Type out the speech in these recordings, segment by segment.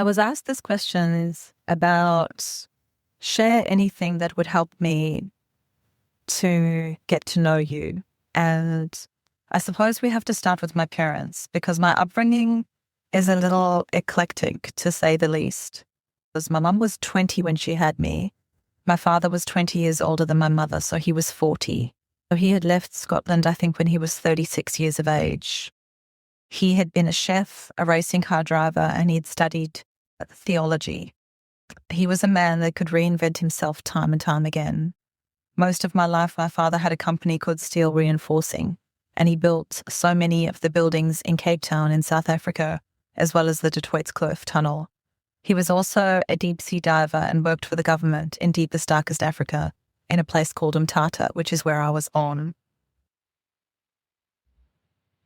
I was asked this question is about share anything that would help me to get to know you. And I suppose we have to start with my parents because my upbringing is a little eclectic, to say the least. Because my mum was 20 when she had me. My father was 20 years older than my mother, so he was 40. So he had left Scotland, I think, when he was 36 years of age. He had been a chef, a racing car driver, and he'd studied theology. He was a man that could reinvent himself time and time again. Most of my life, my father had a company called Steel Reinforcing, and he built so many of the buildings in Cape Town in South Africa, as well as the De Kloof Tunnel. He was also a deep-sea diver and worked for the government in deepest, darkest Africa in a place called Umtata, which is where I was born.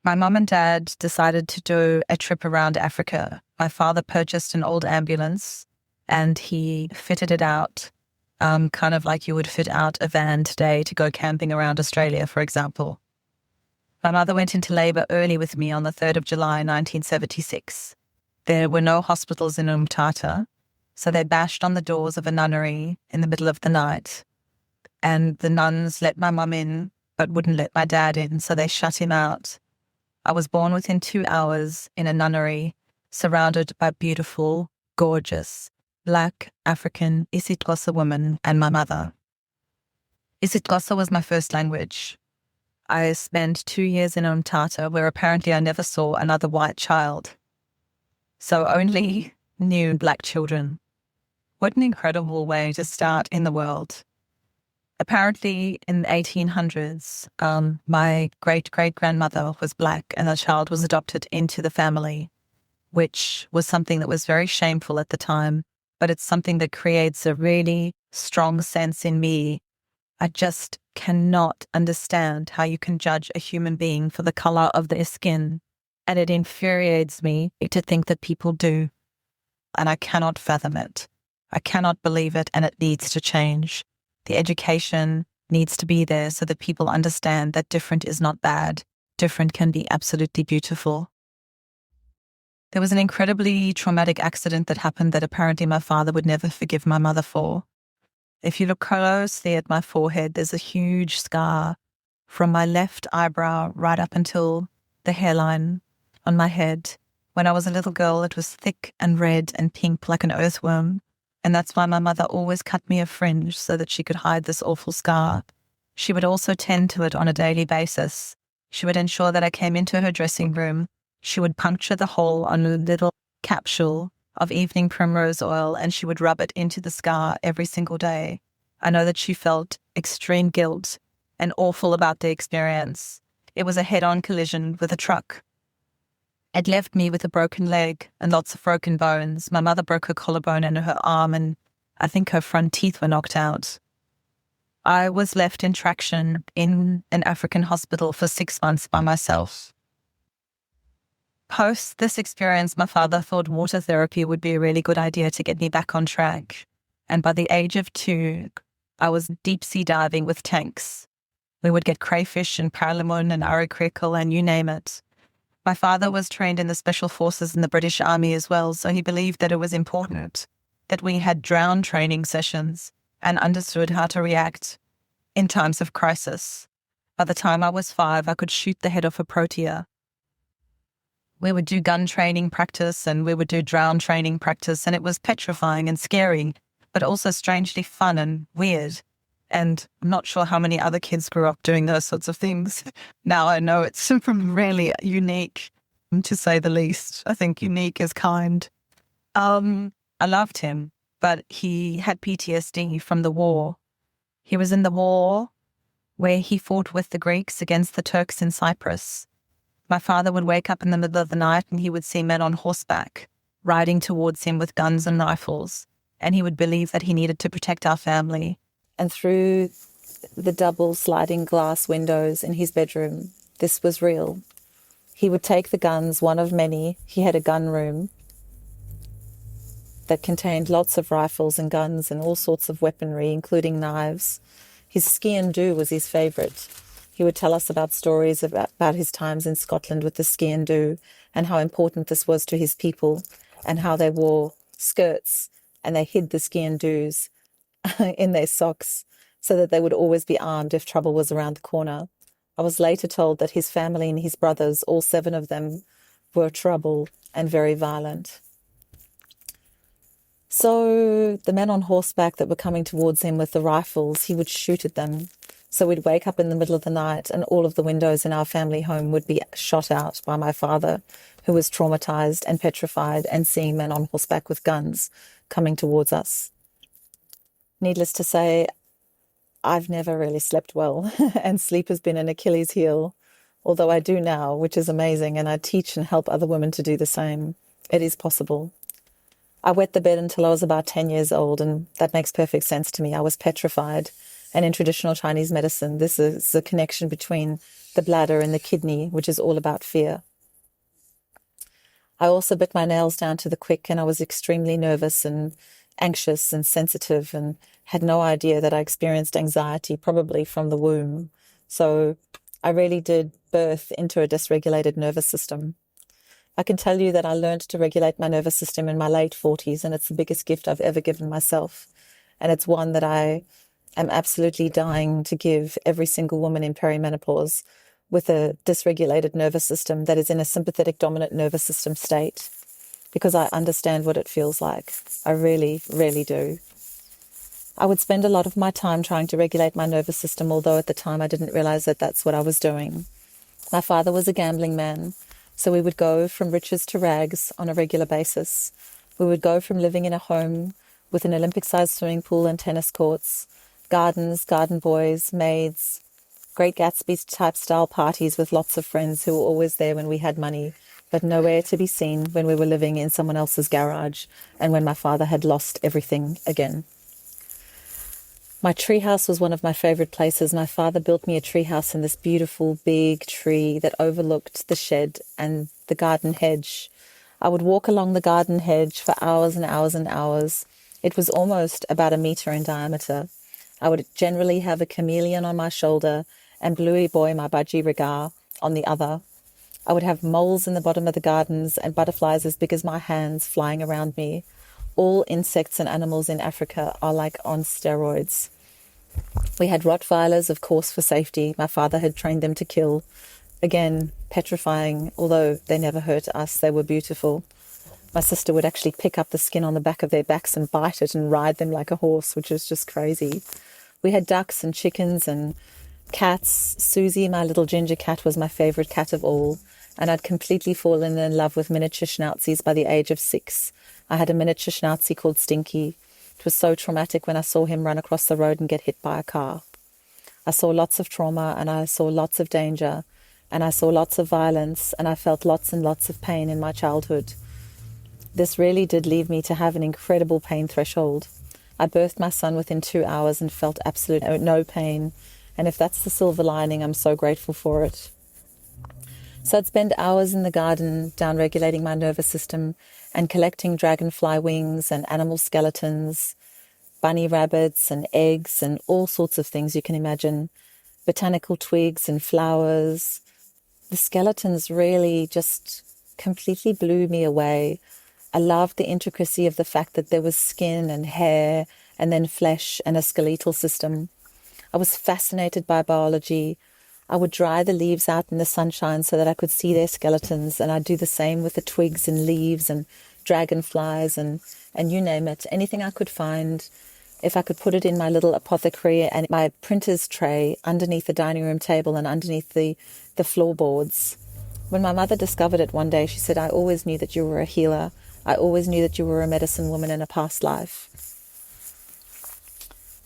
My mum and dad decided to do a trip around Africa. My father purchased an old ambulance and he fitted it out, kind of like you would fit out a van today to go camping around Australia, for example. My mother went into labour early with me on the 3rd of July, 1976. There were no hospitals in Umtata, so they bashed on the doors of a nunnery in the middle of the night. And the nuns let my mum in, but wouldn't let my dad in, so they shut him out. I was born within 2 hours in a nunnery, surrounded by beautiful, gorgeous, Black, African, isiXhosa women and my mother. isiXhosa was my first language. I spent 2 years in Umtata, where apparently I never saw another white child. So only knew Black children. What an incredible way to start in the world. Apparently in the 1800s, my great-great-grandmother was Black and the child was adopted into the family, which was something that was very shameful at the time, but it's something that creates a really strong sense in me. I just cannot understand how you can judge a human being for the color of their skin. And it infuriates me to think that people do. And I cannot fathom it. I cannot believe it, and it needs to change. The education needs to be there so that people understand that different is not bad. Different can be absolutely beautiful. There was an incredibly traumatic accident that happened that apparently my father would never forgive my mother for. If you look closely at my forehead, there's a huge scar from my left eyebrow right up until the hairline on my head. When I was a little girl, it was thick and red and pink like an earthworm. And that's why my mother always cut me a fringe so that she could hide this awful scar. She would also tend to it on a daily basis. She would ensure that I came into her dressing room. She would puncture the hole on a little capsule of evening primrose oil and she would rub it into the scar every single day. I know that she felt extreme guilt and awful about the experience. It was a head-on collision with a truck. It left me with a broken leg and lots of broken bones. My mother broke her collarbone and her arm, and I think her front teeth were knocked out. I was left in traction in an African hospital for 6 months by myself. Post this experience, my father thought water therapy would be a really good idea to get me back on track. And by the age of 2, I was deep-sea diving with tanks. We would get crayfish and paralimon and arikrikel and you name it. My father was trained in the Special Forces in the British Army as well, so he believed that it was important that we had drown training sessions and understood how to react in times of crisis. By the time I was 5, I could shoot the head off a protea. We would do gun training practice and we would do drown training practice, and it was petrifying and scary, but also strangely fun and weird. And I'm not sure how many other kids grew up doing those sorts of things. Now I know it's really unique, to say the least. I think unique is kind. I loved him, but he had PTSD from the war. He was in the war where he fought with the Greeks against the Turks in Cyprus. My father would wake up in the middle of the night and he would see men on horseback riding towards him with guns and rifles. And he would believe that he needed to protect our family. And through the double sliding glass windows in his bedroom, this was real. He would take the guns, one of many. He had a gun room that contained lots of rifles and guns and all sorts of weaponry, including knives. His ski and do was his favourite. He would tell us about stories about his times in Scotland with the ski and do and how important this was to his people and how they wore skirts, and they hid the ski doos in their socks so that they would always be armed if trouble was around the corner. I was later told that his family and his brothers, all 7 of them, were trouble and very violent. So the men on horseback that were coming towards him with the rifles, he would shoot at them. So we'd wake up in the middle of the night and all of the windows in our family home would be shot out by my father, who was traumatized and petrified and seeing men on horseback with guns coming towards us. Needless to say, I've never really slept well, and sleep has been an Achilles heel, although I do now, which is amazing, and I teach and help other women to do the same. It is possible. I wet the bed until I was about 10 years old, and that makes perfect sense to me. I was petrified. And in traditional Chinese medicine, this is the connection between the bladder and the kidney, which is all about fear. I also bit my nails down to the quick, and I was extremely nervous and anxious and sensitive and had no idea that I experienced anxiety, probably from the womb. So I really did birth into a dysregulated nervous system. I can tell you that I learned to regulate my nervous system in my late 40s, and it's the biggest gift I've ever given myself. And it's one that I am absolutely dying to give every single woman in perimenopause with a dysregulated nervous system that is in a sympathetic dominant nervous system state, because I understand what it feels like. I really, really do. I would spend a lot of my time trying to regulate my nervous system, although at the time I didn't realize that that's what I was doing. My father was a gambling man, so we would go from riches to rags on a regular basis. We would go from living in a home with an Olympic-sized swimming pool and tennis courts, gardens, garden boys, maids, Great Gatsby-type style parties with lots of friends who were always there when we had money, but nowhere to be seen when we were living in someone else's garage and when my father had lost everything again. My treehouse was one of my favorite places. My father built me a treehouse in this beautiful big tree that overlooked the shed and the garden hedge. I would walk along the garden hedge for hours and hours and hours. It was almost about 1 meter in diameter. I would generally have a chameleon on my shoulder and Bluey Boy, my budgie regar, on the other. I would have moles in the bottom of the gardens and butterflies as big as my hands flying around me. All insects and animals in Africa are like on steroids. We had Rottweilers, of course, for safety. My father had trained them to kill. Again, petrifying, although they never hurt us, they were beautiful. My sister would actually pick up the skin on the back of their backs and bite it and ride them like a horse, which was just crazy. We had ducks and chickens and cats. Susie, my little ginger cat, was my favorite cat of all, and I'd completely fallen in love with miniature schnauzis by the age of 6. I had a miniature schnauzie called Stinky. It was so traumatic when I saw him run across the road and get hit by a car. I saw lots of trauma, and I saw lots of danger, and I saw lots of violence, and I felt lots and lots of pain in my childhood. This really did leave me to have an incredible pain threshold. I birthed my son within 2 hours and felt absolutely no pain, and if that's the silver lining, I'm so grateful for it. So I'd spend hours in the garden down-regulating my nervous system and collecting dragonfly wings and animal skeletons, bunny rabbits and eggs and all sorts of things you can imagine, botanical twigs and flowers. The skeletons really just completely blew me away. I loved the intricacy of the fact that there was skin and hair and then flesh and a skeletal system. I was fascinated by biology. I would dry the leaves out in the sunshine so that I could see their skeletons, and I'd do the same with the twigs and leaves and dragonflies and you name it, anything I could find. If I could put it in my little apothecary and my printer's tray underneath the dining room table and underneath the floorboards. When my mother discovered it one day, she said, "I always knew that you were a healer. I always knew that you were a medicine woman in a past life."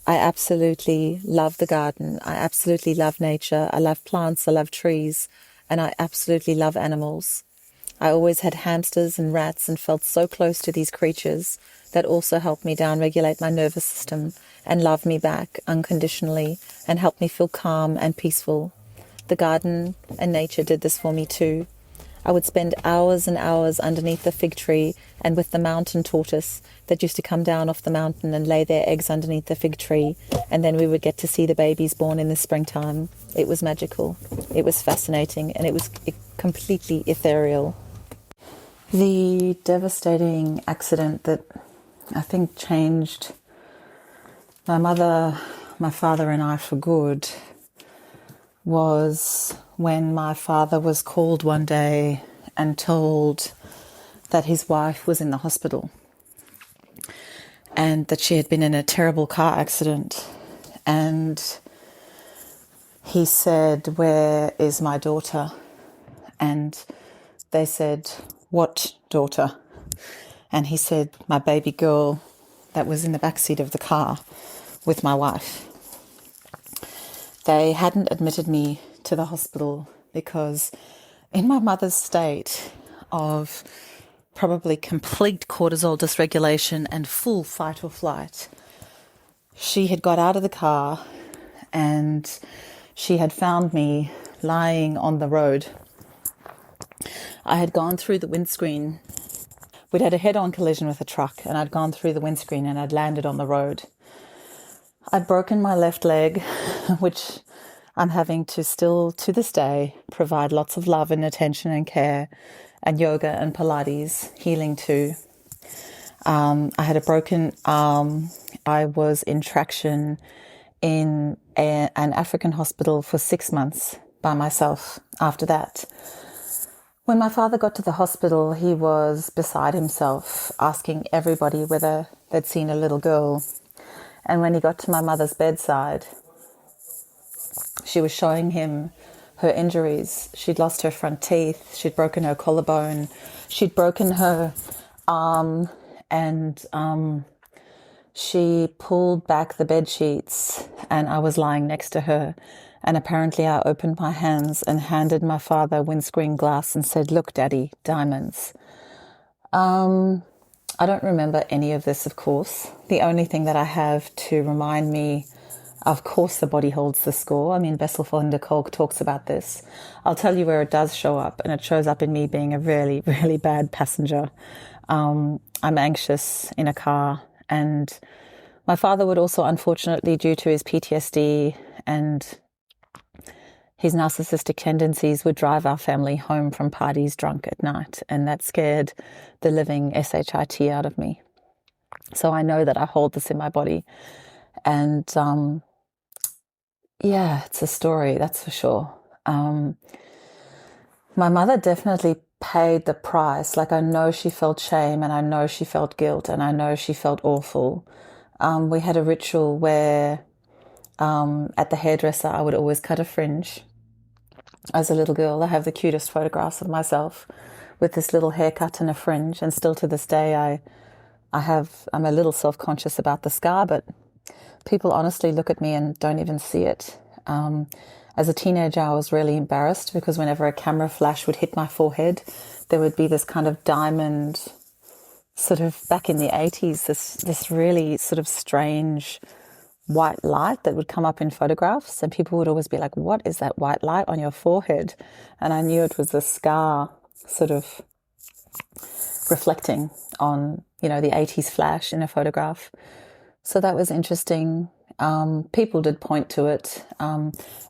I absolutely love the garden. I absolutely love nature. I love plants. I love trees. And I absolutely love animals. I always had hamsters and rats and felt so close to these creatures that also helped me down-regulate my nervous system and love me back unconditionally and helped me feel calm and peaceful. The garden and nature did this for me too. I would spend hours and hours underneath the fig tree and with the mountain tortoise that used to come down off the mountain and lay their eggs underneath the fig tree, and then we would get to see the babies born in the springtime. It was magical. It was fascinating, and it was completely ethereal. The devastating accident that I think changed my mother, my father, and I for good was when my father was called one day and told that his wife was in the hospital and that she had been in a terrible car accident. And he said, "Where is my daughter?" And they said, "What daughter?" And he said, "My baby girl that was in the backseat of the car with my wife." They hadn't admitted me to the hospital because in my mother's state of probably complete cortisol dysregulation and full fight or flight, she had got out of the car and she had found me lying on the road. I had gone through the windscreen. We'd had a head-on collision with a truck and I'd gone through the windscreen and I'd landed on the road. I'd broken my left leg, which I'm having to still, to this day, provide lots of love and attention and care and yoga and Pilates healing to. I had a broken arm. I was in traction in an African hospital for 6 months by myself after that. When my father got to the hospital, he was beside himself, asking everybody whether they'd seen a little girl. And when he got to my mother's bedside, she was showing him her injuries. She'd lost her front teeth. She'd broken her collarbone. She'd broken her arm. And she pulled back the bed sheets and I was lying next to her. And apparently I opened my hands and handed my father windscreen glass and said, "Look, Daddy, diamonds." I don't remember any of this, of course. The only thing that I have to remind me, of course, the body holds the score. I mean, Bessel von der Kolk talks about this. I'll tell you where it does show up, and it shows up in me being a really, really bad passenger. I'm anxious in a car, and my father would also, unfortunately, due to his PTSD and his narcissistic tendencies, would drive our family home from parties drunk at night, and that scared the living shit out of me. So I know that I hold this in my body, and yeah, it's a story, that's for sure. My mother definitely paid the price. Like, I know she felt shame, and I know she felt guilt, and I know she felt awful. We had a ritual where at the hairdresser I would always cut a fringe. As a little girl, I have the cutest photographs of myself with this little haircut and a fringe, and still to this day I'm a little self-conscious about the scar, but people honestly look at me and don't even see it. As a teenager, I was really embarrassed because whenever a camera flash would hit my forehead, there would be this kind of diamond, sort of back in the 80s, this really sort of strange white light that would come up in photographs, and people would always be like, "What is that white light on your forehead?" And I knew it was the scar sort of reflecting on, the 80s flash in a photograph. So that was interesting. People did point to it.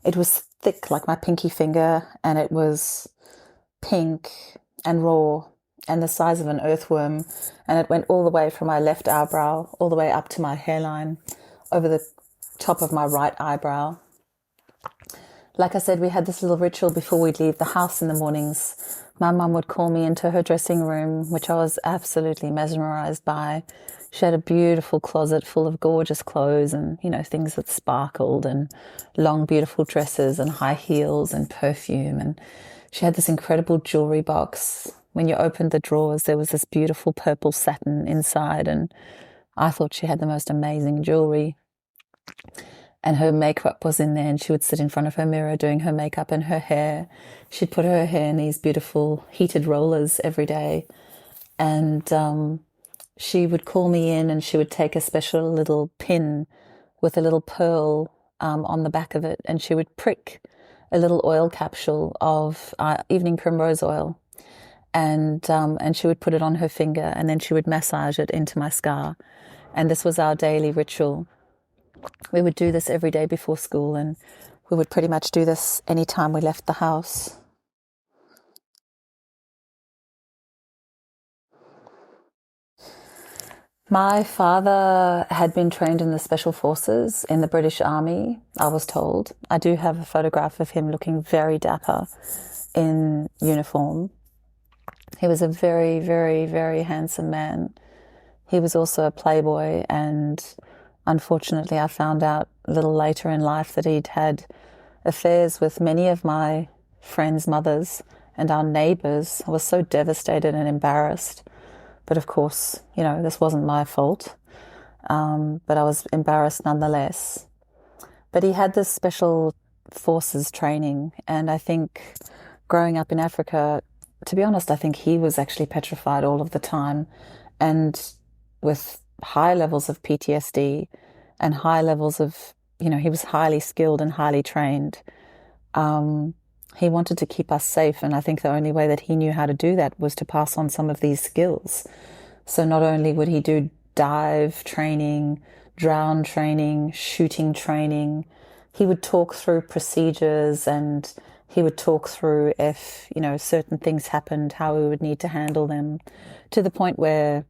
It was thick like my pinky finger, and it was pink and raw and the size of an earthworm, and it went all the way from my left eyebrow all the way up to my hairline, over the top of my right eyebrow. Like I said, we had this little ritual before we'd leave the house in the mornings. My mum would call me into her dressing room, which I was absolutely mesmerized by. She had a beautiful closet full of gorgeous clothes and, things that sparkled, and long, beautiful dresses and high heels and perfume. And she had this incredible jewelry box. When you opened the drawers, there was this beautiful purple satin inside, and I thought she had the most amazing jewelry. And her makeup was in there, and she would sit in front of her mirror doing her makeup and her hair. She'd put her hair in these beautiful heated rollers every day. And she would call me in, and she would take a special little pin with a little pearl on the back of it, and she would prick a little oil capsule of evening primrose oil. And she would put it on her finger, and then she would massage it into my scar. And this was our daily ritual. We would do this every day before school, and we would pretty much do this anytime we left the house. My father had been trained in the Special Forces in the British Army, I was told. I do have a photograph of him looking very dapper in uniform. He was a very, very, very handsome man. He was also a playboy, and unfortunately I found out a little later in life that he'd had affairs with many of my friends' mothers and our neighbours. I was so devastated and embarrassed. But of course, this wasn't my fault. But I was embarrassed nonetheless. But he had this special forces training. And I think growing up in Africa, to be honest, I think he was actually petrified all of the time. And with high levels of PTSD and high levels of, he was highly skilled and highly trained. He wanted to keep us safe, and I think the only way that he knew how to do that was to pass on some of these skills. So not only would he do dive training, drown training, shooting training, he would talk through procedures, and he would talk through if, certain things happened, how we would need to handle them, to the point where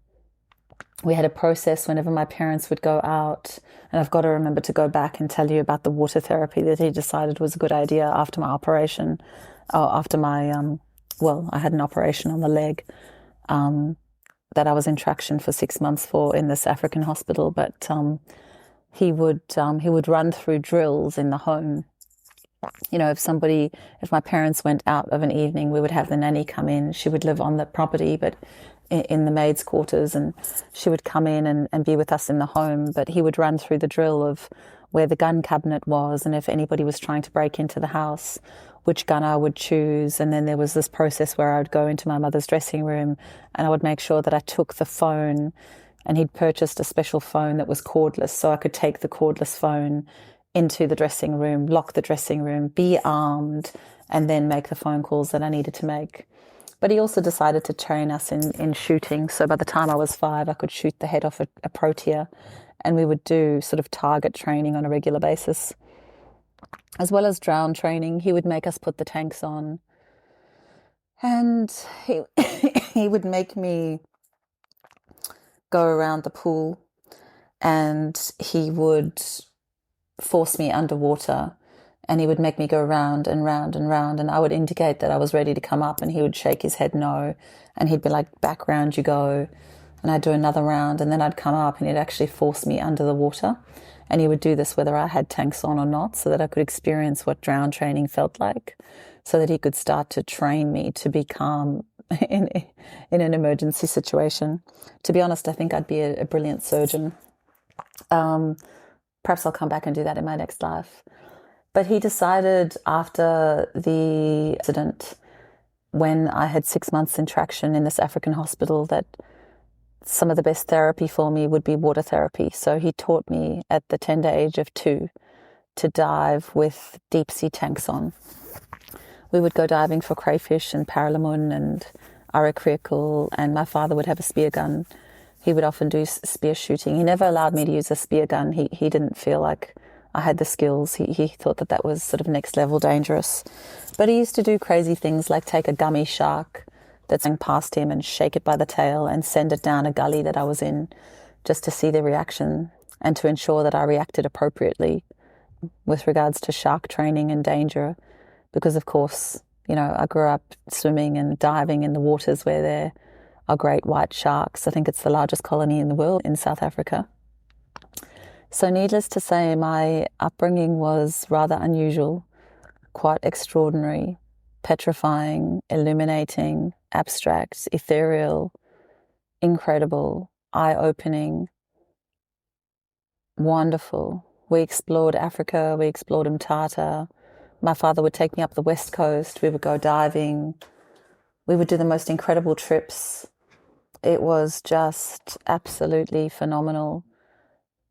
we had a process whenever my parents would go out, and I've got to remember to go back and tell you about the water therapy that he decided was a good idea after my operation, or after my, I had an operation on the leg that I was in traction for 6 months for in this African hospital. But he would run through drills in the home. If my parents went out of an evening, we would have the nanny come in. She would live on the property, but in the maid's quarters, and she would come in and be with us in the home. But he would run through the drill of where the gun cabinet was, and if anybody was trying to break into the house, which gun I would choose. And then there was this process where I would go into my mother's dressing room and I would make sure that I took the phone, and he'd purchased a special phone that was cordless, so I could take the cordless phone into the dressing room, lock the dressing room, be armed, and then make the phone calls that I needed to make. But he also decided to train us in shooting. So by the time I was 5, I could shoot the head off a protea, and we would do sort of target training on a regular basis. As well as drown training, he would make us put the tanks on. And he would make me go around the pool, and he would force me underwater, and he would make me go round and round and round, and I would indicate that I was ready to come up, and he would shake his head no, and he'd be like, back round you go, and I'd do another round, and then I'd come up, and he'd actually force me under the water, and he would do this whether I had tanks on or not, so that I could experience what drown training felt like, so that he could start to train me to be calm in an emergency situation. To be honest, I think I'd be a brilliant surgeon. Perhaps I'll come back and do that in my next life. But he decided after the accident, when I had 6 months in traction in this African hospital, that some of the best therapy for me would be water therapy. So he taught me at the tender age of 2 to dive with deep sea tanks on. We would go diving for crayfish and paralamon and arakriakul, and my father would have a spear gun. He would often do spear shooting. He never allowed me to use a spear gun. He didn't feel like I had the skills. He thought that was sort of next level dangerous. But he used to do crazy things like take a gummy shark that's going past him and shake it by the tail and send it down a gully that I was in, just to see the reaction and to ensure that I reacted appropriately with regards to shark training and danger. Because of course, I grew up swimming and diving in the waters where there are great white sharks. I think it's the largest colony in the world in South Africa. So needless to say, my upbringing was rather unusual, quite extraordinary, petrifying, illuminating, abstract, ethereal, incredible, eye-opening, wonderful. We explored Africa, we explored Mthatha. My father would take me up the west coast, we would go diving, we would do the most incredible trips. It was just absolutely phenomenal.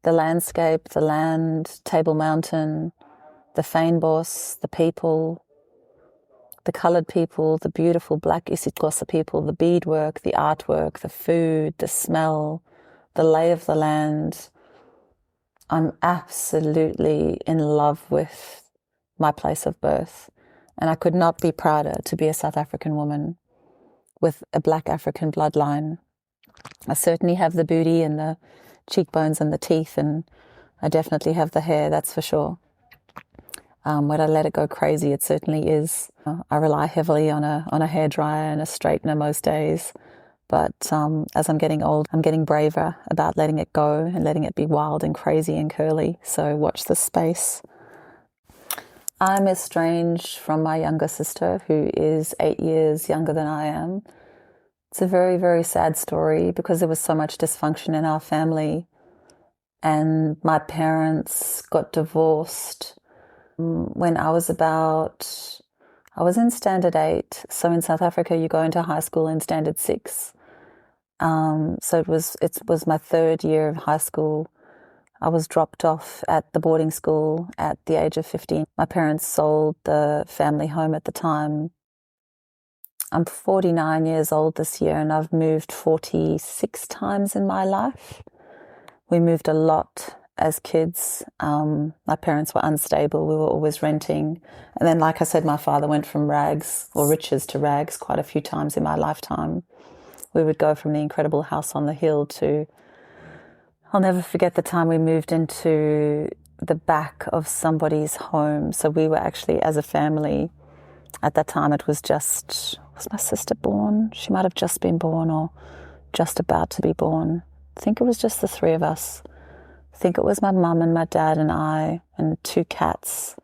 The landscape, the land, Table Mountain, the fynbos, the people, the coloured people, the beautiful black isiXhosa people, the beadwork, the artwork, the food, the smell, the lay of the land. I'm absolutely in love with my place of birth, and I could not be prouder to be a South African woman with a black African bloodline. I certainly have the booty and the cheekbones and the teeth, and I definitely have the hair, that's for sure. When I let it go crazy, it certainly is. I rely heavily on a hairdryer and a straightener most days. But as I'm getting old, I'm getting braver about letting it go and letting it be wild and crazy and curly. So watch this space. I'm estranged from my younger sister, who is 8 years younger than I am. It's a very, very sad story because there was so much dysfunction in our family. And my parents got divorced when I was in standard 8. So in South Africa, you go into high school in standard 6. So it was my 3rd year of high school. I was dropped off at the boarding school at the age of 15. My parents sold the family home at the time. I'm 49 years old this year, and I've moved 46 times in my life. We moved a lot as kids. My parents were unstable. We were always renting. And then, like I said, my father went from rags or riches to rags quite a few times in my lifetime. We would go from the incredible house on the hill to, I'll never forget the time we moved into the back of somebody's home. So we were actually, as a family, at that time it was my sister born? She might have just been born or just about to be born. I think it was just the 3 of us. I think it was my mum and my dad and I and 2 cats.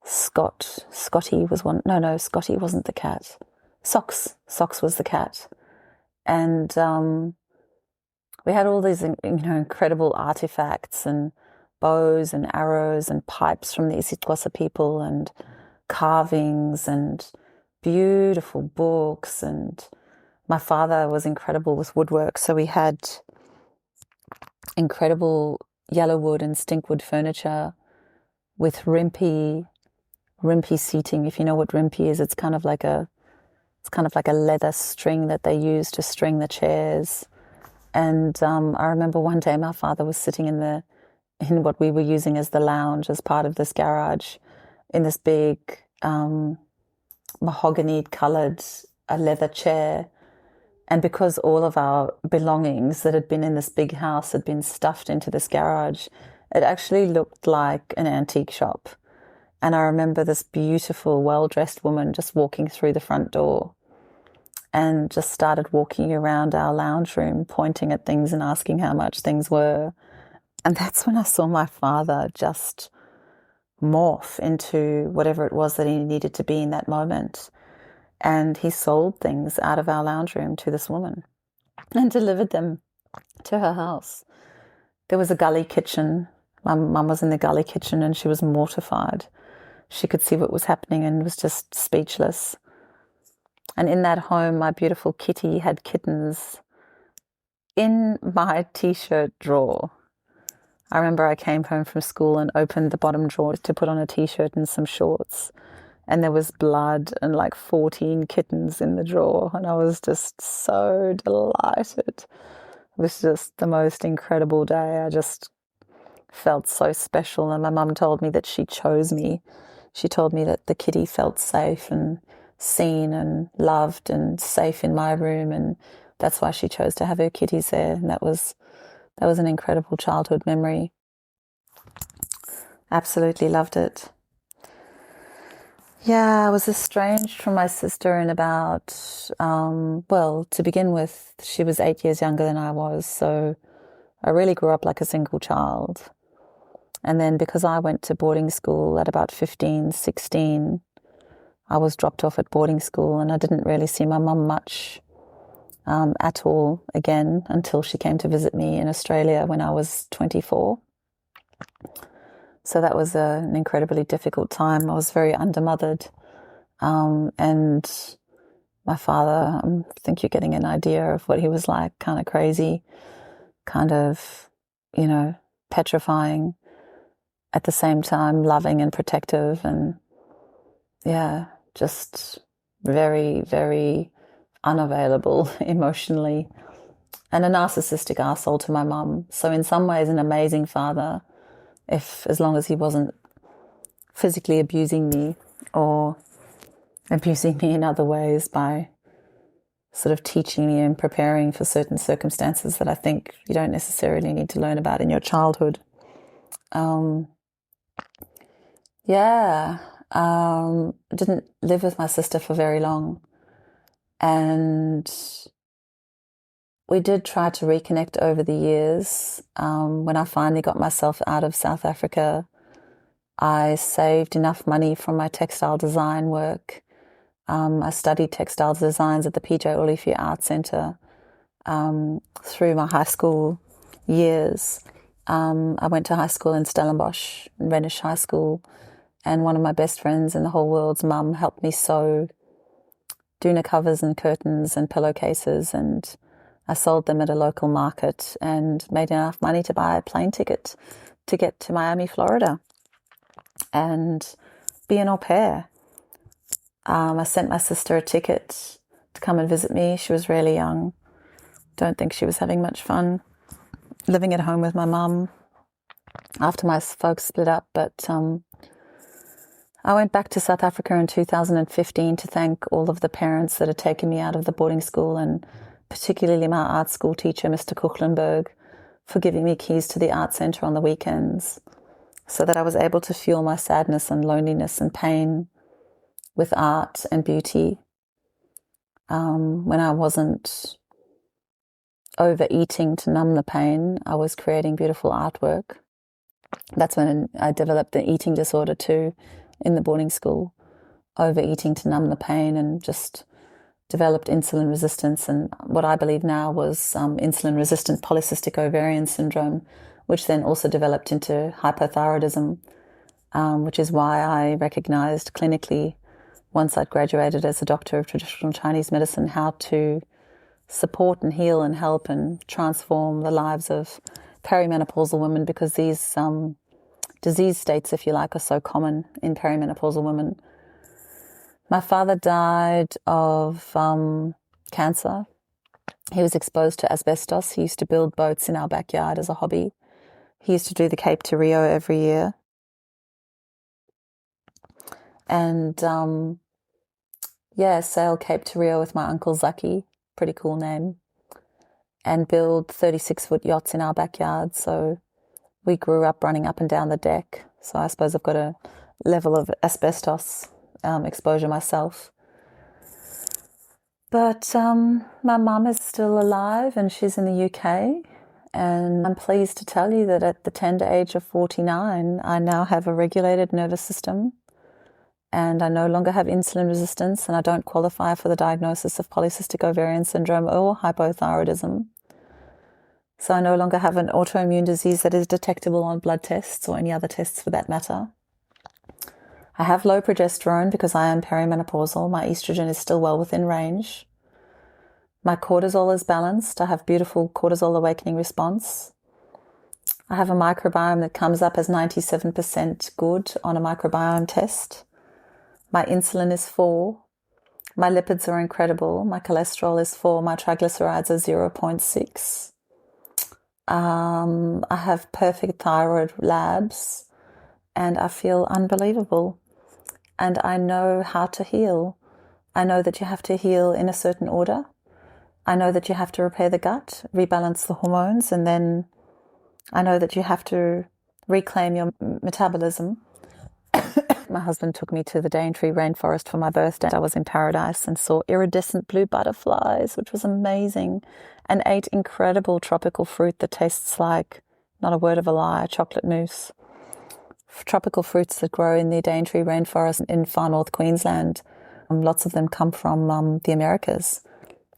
Scotty was one. No, Scotty wasn't the cat. Socks was the cat. And we had all these, incredible artifacts and bows and arrows and pipes from the isiXhosa people and carvings and beautiful books. And my father was incredible with woodwork, so we had incredible yellow wood and stinkwood furniture with rimpi seating. If you know what rimpi is, it's kind of like a leather string that they use to string the chairs. And I remember one day my father was sitting in what we were using as the lounge as part of this garage, in this big mahogany coloured leather chair. And because all of our belongings that had been in this big house had been stuffed into this garage, it actually looked like an antique shop. And I remember this beautiful, well-dressed woman just walking through the front door and just started walking around our lounge room, pointing at things and asking how much things were. And that's when I saw my father just morph into whatever it was that he needed to be in that moment. And he sold things out of our lounge room to this woman and delivered them to her house. There was a gully kitchen. My mum was in the gully kitchen and she was mortified. She could see what was happening and was just speechless. And in that home, my beautiful kitty had kittens in my T-shirt drawer. I remember I came home from school and opened the bottom drawer to put on a T-shirt and some shorts. And there was blood and like 14 kittens in the drawer. And I was just so delighted. It was just the most incredible day. I just felt so special. And my mum told me that she chose me. She told me that the kitty felt safe and seen and loved and safe in my room. And that's why she chose to have her kitties there. And that was an incredible childhood memory. Absolutely loved it. Yeah, I was estranged from my sister in about, to begin with, she was 8 years younger than I was. So I really grew up like a single child. And then because I went to boarding school at about 15, 16, I was dropped off at boarding school and I didn't really see my mum much at all again until she came to visit me in Australia when I was 24. So that was an incredibly difficult time. I was very undermothered. And my father, I think you're getting an idea of what he was like, kind of crazy, kind of, petrifying, at the same time loving and protective, and just very, very unavailable emotionally, and a narcissistic arsehole to my mum. So in some ways an amazing father, as long as he wasn't physically abusing me or abusing me in other ways by sort of teaching me and preparing for certain circumstances that I think you don't necessarily need to learn about in your childhood. Didn't live with my sister for very long, and we did try to reconnect over the years. When I finally got myself out of South Africa, I saved enough money from my textile design work. I studied textile designs at the PJ Olivier Art Centre through my high school years. I went to high school in Stellenbosch, Rhenish High School, and one of my best friends in the whole world's mum helped me sew doona covers and curtains and pillowcases, and I sold them at a local market and made enough money to buy a plane ticket to get to Miami, Florida, and be an au pair. I sent my sister a ticket to come and visit me. She was really young. Don't think she was having much fun living at home with my mum after my folks split up. But I went back to South Africa in 2015 to thank all of the parents that had taken me out of the boarding school, and particularly my art school teacher, Mr. Kuchlenberg, for giving me keys to the art centre on the weekends so that I was able to fuel my sadness and loneliness and pain with art and beauty. When I wasn't overeating to numb the pain, I was creating beautiful artwork. That's when I developed the eating disorder too, in the boarding school, overeating to numb the pain, and just developed insulin resistance, and what I believe now was insulin-resistant polycystic ovarian syndrome, which then also developed into hypothyroidism, which is why I recognized clinically, once I'd graduated as a doctor of traditional Chinese medicine, how to support and heal and help and transform the lives of perimenopausal women, because these disease states, if you like, are so common in perimenopausal women. My father died of cancer. He was exposed to asbestos. He used to build boats in our backyard as a hobby. He used to do the Cape to Rio every year. And sail Cape to Rio with my uncle Zaki, pretty cool name, and build 36-foot yachts in our backyard. So we grew up running up and down the deck. So I suppose I've got a level of asbestos exposure myself. But my mum is still alive and she's in the UK. And I'm pleased to tell you that at the tender age of 49, I now have a regulated nervous system, and I no longer have insulin resistance, and I don't qualify for the diagnosis of polycystic ovarian syndrome or hypothyroidism. So I no longer have an autoimmune disease that is detectable on blood tests or any other tests for that matter. I have low progesterone because I am perimenopausal. My estrogen is still well within range. My cortisol is balanced. I have beautiful cortisol awakening response. I have a microbiome that comes up as 97% good on a microbiome test. My insulin is 4. My lipids are incredible. My cholesterol is 4. My triglycerides are 0.6. I have perfect thyroid labs, and I feel unbelievable. And I know how to heal. I know that you have to heal in a certain order. I know that you have to repair the gut, rebalance the hormones, and then I know that you have to reclaim your metabolism. My husband took me to the Daintree rainforest for my birthday. I was in paradise and saw iridescent blue butterflies, which was amazing, and ate incredible tropical fruit that tastes like, not a word of a lie, chocolate mousse. Tropical fruits that grow in the Daintree rainforest in far north Queensland. Lots of them come from the Americas.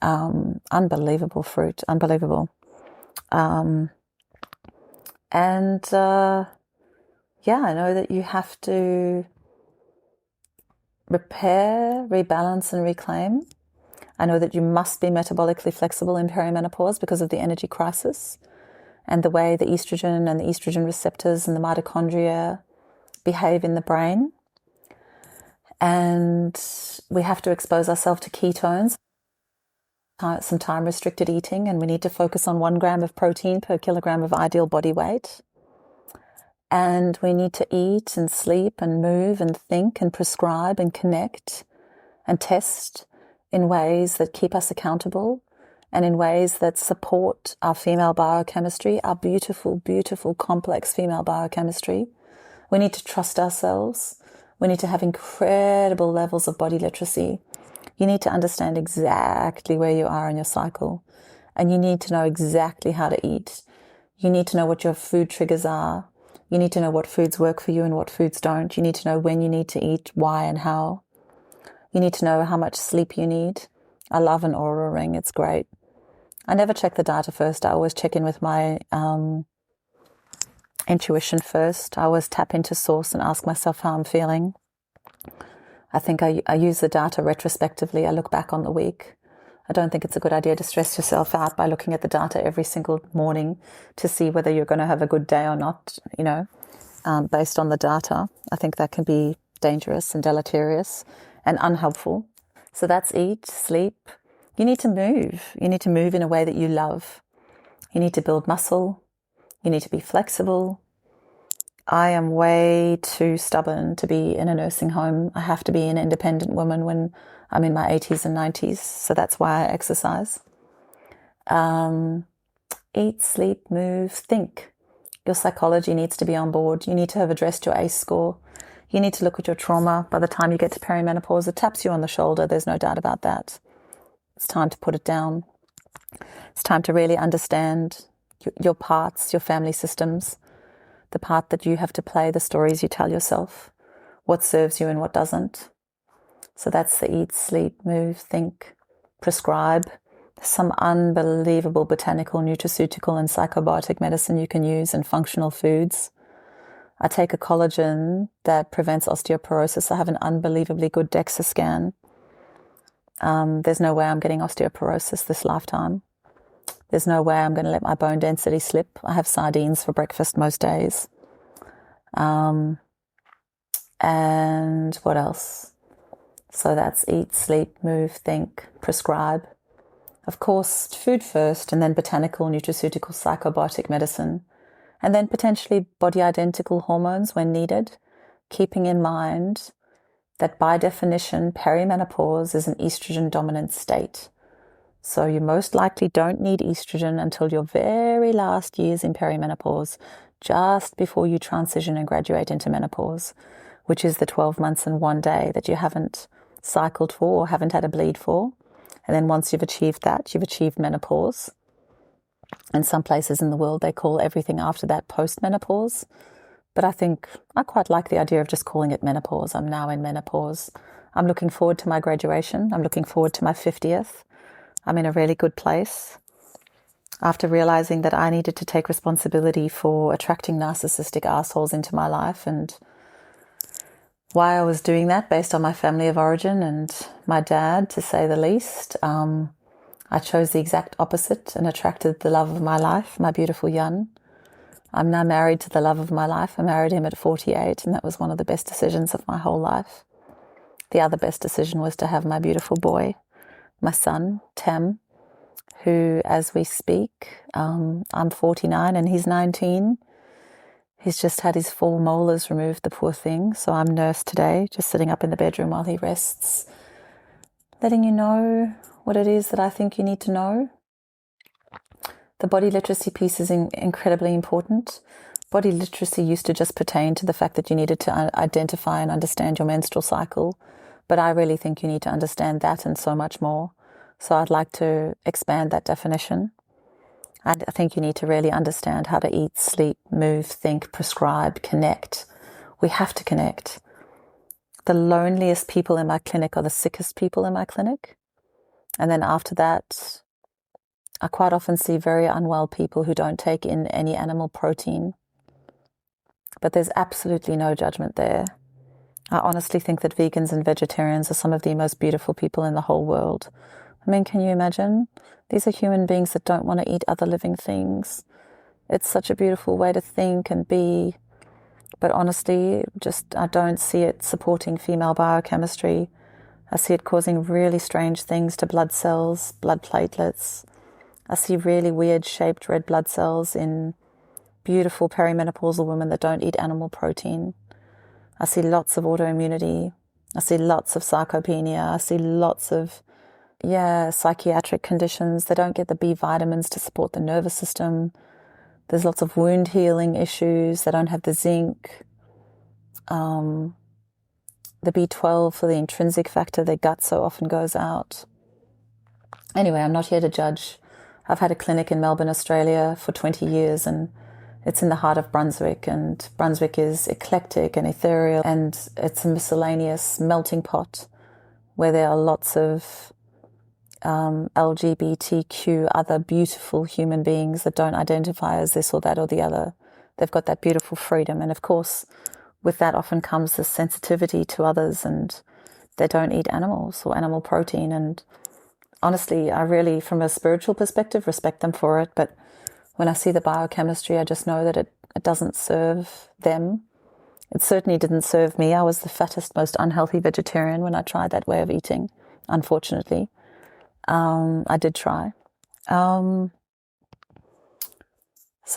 Unbelievable fruit, unbelievable. I know that you have to repair, rebalance, and reclaim. I know that you must be metabolically flexible in perimenopause because of the energy crisis and the way the estrogen and the estrogen receptors and the mitochondria behave in the brain. And we have to expose ourselves to ketones, some time-restricted eating, and we need to focus on 1 gram of protein per kilogram of ideal body weight. And we need to eat and sleep and move and think and prescribe and connect and test in ways that keep us accountable and in ways that support our female biochemistry, our beautiful, beautiful, complex female biochemistry. We need to trust ourselves. We need to have incredible levels of body literacy. You need to understand exactly where you are in your cycle, and you need to know exactly how to eat. You need to know what your food triggers are. You need to know what foods work for you and what foods don't. You need to know when you need to eat, why and how. You need to know how much sleep you need. I love an Aura ring. It's great. I never check the data first. I always check in with my intuition first. I always tap into source and ask myself how I'm feeling. I think I use the data retrospectively. I look back on the week. I don't think it's a good idea to stress yourself out by looking at the data every single morning to see whether you're going to have a good day or not, based on the data. I think that can be dangerous and deleterious and unhelpful. So that's eat, sleep. You need to move. You need to move in a way that you love. You need to build muscle. You need to be flexible. I am way too stubborn to be in a nursing home. I have to be an independent woman when I'm in my 80s and 90s. So that's why I exercise. Eat, sleep, move, think. Your psychology needs to be on board. You need to have addressed your ACE score. You need to look at your trauma. By the time you get to perimenopause, it taps you on the shoulder. There's no doubt about that. It's time to put it down. It's time to really understand your parts, your family systems, the part that you have to play, the stories you tell yourself, what serves you and what doesn't. So that's the eat, sleep, move, think, prescribe. There's some unbelievable botanical, nutraceutical and psychobiotic medicine you can use and functional foods. I take a collagen that prevents osteoporosis. I have an unbelievably good DEXA scan. There's no way I'm getting osteoporosis this lifetime. There's no way I'm going to let my bone density slip. I have sardines for breakfast most days. And what else? So that's eat, sleep, move, think, prescribe. Of course, food first, and then botanical, nutraceutical, psychobiotic medicine. And then potentially body-identical hormones when needed, keeping in mind that by definition, perimenopause is an estrogen-dominant state. So you most likely don't need estrogen until your very last years in perimenopause, just before you transition and graduate into menopause, which is the 12 months and 1 day that you haven't cycled for or haven't had a bleed for. And then once you've achieved that, you've achieved menopause. In some places in the world, they call everything after that post-menopause. But I think I quite like the idea of just calling it menopause. I'm now in menopause. I'm looking forward to my graduation. I'm looking forward to my 50th. I'm in a really good place. After realizing that I needed to take responsibility for attracting narcissistic assholes into my life, and why I was doing that based on my family of origin and my dad, to say the least, I chose the exact opposite and attracted the love of my life, my beautiful Jan. I'm now married to the love of my life. I married him at 48, and that was one of the best decisions of my whole life. The other best decision was to have my beautiful boy, my son, Tem, who, as we speak, I'm 49 and he's 19. He's just had his 4 molars removed, the poor thing. So I'm nursed today, just sitting up in the bedroom while he rests, letting you know what it is that I think you need to know. The body literacy piece is incredibly important. Body literacy used to just pertain to the fact that you needed to identify and understand your menstrual cycle. But I really think you need to understand that and so much more. So I'd like to expand that definition. I think you need to really understand how to eat, sleep, move, think, prescribe, connect. We have to connect. The loneliest people in my clinic are the sickest people in my clinic. And then after that, I quite often see very unwell people who don't take in any animal protein. But there's absolutely no judgment there. I honestly think that vegans and vegetarians are some of the most beautiful people in the whole world. I mean, can you imagine? These are human beings that don't want to eat other living things. It's such a beautiful way to think and be. But honestly, I don't see it supporting female biochemistry. I see it causing really strange things to blood cells, blood platelets. I see really weird shaped red blood cells in beautiful perimenopausal women that don't eat animal protein. I see lots of autoimmunity. I see lots of sarcopenia. I see lots of psychiatric conditions. They don't get the B vitamins to support the nervous system. There's lots of wound healing issues. They don't have the zinc, the B12 for the intrinsic factor. Their gut so often goes out. Anyway, I'm not here to judge. I've had a clinic in Melbourne, Australia for 20 years, and it's in the heart of Brunswick, and Brunswick is eclectic and ethereal, and it's a miscellaneous melting pot where there are lots of LGBTQ, other beautiful human beings that don't identify as this or that or the other. They've got that beautiful freedom. And of course, with that often comes the sensitivity to others, and they don't eat animals or animal protein. And honestly, I really, from a spiritual perspective, respect them for it. But when I see the biochemistry, I just know that it doesn't serve them. It certainly didn't serve me. I was the fattest, most unhealthy vegetarian when I tried that way of eating, unfortunately. I did try. So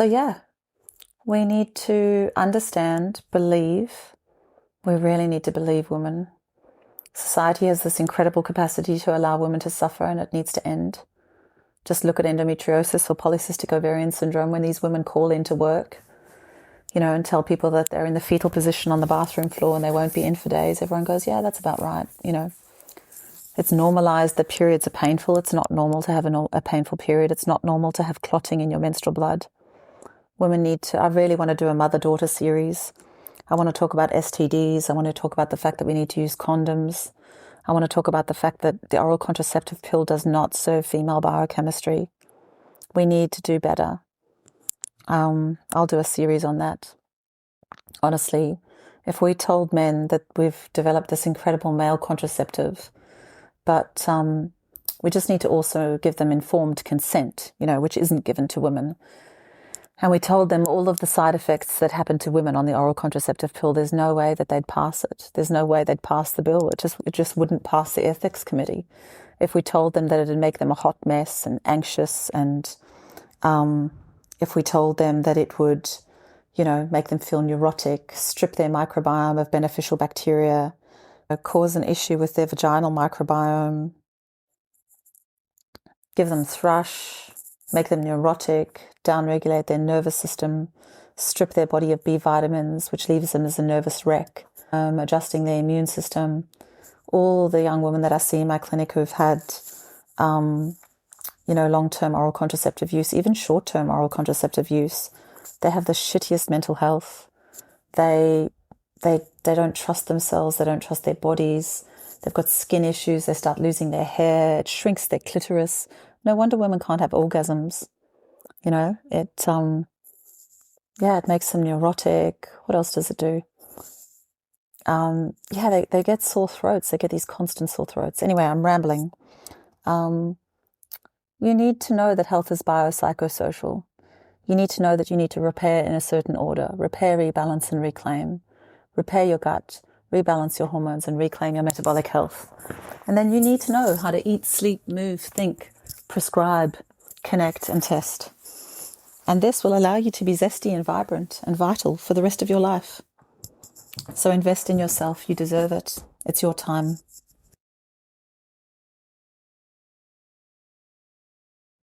yeah, we need to understand, believe. We really need to believe women. Society has this incredible capacity to allow women to suffer, and it needs to end. Just look at endometriosis or polycystic ovarian syndrome. When these women call into work, and tell people that they're in the fetal position on the bathroom floor and they won't be in for days, everyone goes, yeah, that's about right. It's normalized that periods are painful. It's not normal to have a painful period. It's not normal to have clotting in your menstrual blood. Women need to, I really want to do a mother-daughter series. I want to talk about STDs. I want to talk about the fact that we need to use condoms. I want to talk about the fact that the oral contraceptive pill does not serve female biochemistry. We need to do better. I'll do a series on that. Honestly, if we told men that we've developed this incredible male contraceptive, but we just need to also give them informed consent, which isn't given to women. And we told them all of the side effects that happen to women on the oral contraceptive pill, there's no way that they'd pass it. There's no way they'd pass the bill. It just wouldn't pass the ethics committee. If we told them that it'd make them a hot mess and anxious, and if we told them that it would, make them feel neurotic, strip their microbiome of beneficial bacteria, cause an issue with their vaginal microbiome, give them thrush, make them neurotic, downregulate their nervous system, strip their body of B vitamins, which leaves them as a nervous wreck, adjusting their immune system. All the young women that I see in my clinic who've had, long-term oral contraceptive use, even short-term oral contraceptive use, they have the shittiest mental health. They don't trust themselves. They don't trust their bodies. They've got skin issues. They start losing their hair. It shrinks their clitoris. No wonder women can't have orgasms. It makes them neurotic. What else does it do? They get sore throats. They get these constant sore throats. Anyway, I'm rambling. You need to know that health is biopsychosocial. You need to know that you need to repair in a certain order. Repair, rebalance, and reclaim. Repair your gut, rebalance your hormones, and reclaim your metabolic health. And then you need to know how to eat, sleep, move, think, prescribe, connect, and test. And this will allow you to be zesty and vibrant and vital for the rest of your life. So invest in yourself. You deserve it. It's your time.